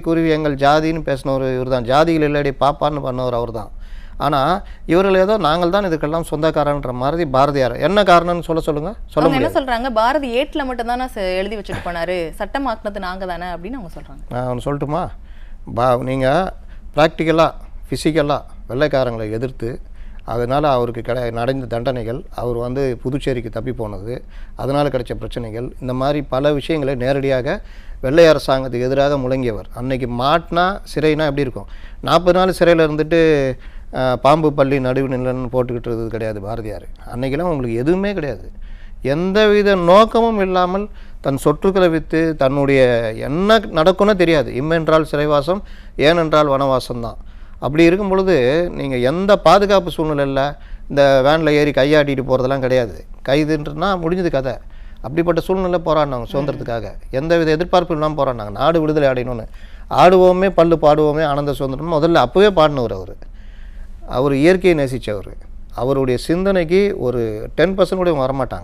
குருவி எங்கள் ஜாதின்னு பேசினவர் இவர் தான். ஜாதிகள் இல்லடி பாப்பான்னு பண்ணவர் அவர் தான். ஆனால் இவர்கள் ஏதோ நாங்கள் தான் இதுக்கெல்லாம் சொந்தக்காரன்ற மாதிரி பாரதியார் என்ன காரணம்னு சொல்லுங்கள். சொல்லுங்க என்ன சொல்கிறாங்க, பாரதி ஏட்டில் மட்டும் தானே எழுதி வச்சுட்டு போனார், சட்டமாக்குனது நாங்கள் தானே அப்படின்னு அவங்க சொல்கிறாங்க. நான் ஒன்று சொல்லட்டுமா, நீங்கள் ப்ராக்டிக்கலாக ஃபிசிக்கலாக வெள்ளைக்காரங்களை எதிர்த்து அதனால் அவருக்கு நடந்த தண்டனைகள், அவர் புதுச்சேரிக்கு தப்பி போனது, அதனால் கிடைச்ச பிரச்சனைகள், இந்த மாதிரி பல விஷயங்களை நேரடியாக வெள்ளை அரசாங்கத்துக்கு எதிராக முழங்கியவர். அன்றைக்கி மாட்டினா சிறைனா எப்படி இருக்கும், 40 நாள் சிறையில் இருந்துட்டு பாம்பு பள்ளி நடுவு நிலன்னு போட்டுக்கிட்டு கிடையாது பாரதியார். அன்றைக்கெல்லாம் உங்களுக்கு எதுவுமே கிடையாது, எந்தவித நோக்கமும் இல்லாமல் தன் சொற்றுக்களை விற்று தன்னுடைய என்ன நடக்கும்னு தெரியாது. இம்மென்றால் சிறைவாசம், ஏனென்றால் வனவாசம் தான். அப்படி இருக்கும் பொழுது நீங்கள் எந்த பாதுகாப்பு சூழ்நிலையில் இந்த வேனில் ஏறி கையாட்டிட்டு போகிறதெல்லாம் கிடையாது. கைதுன்றனா முடிஞ்சது கதை. அப்படிப்பட்ட சூழ்நிலை போராடினாங்க சுதந்திரத்துக்காக, எந்தவித எதிர்பார்ப்பு இல்லாமல் போராடினாங்க. நாடு விடுதலை அடையணும்னு ஆடுவோமே பல்லு பாடுவோமே ஆனந்த சுதந்திரம் முதல்ல அப்போவே பாடினவர். அவர் இயற்கையை நேசித்தவர். அவருடைய சிந்தனைக்கு ஒரு 10% கூட வரமாட்டாங்க.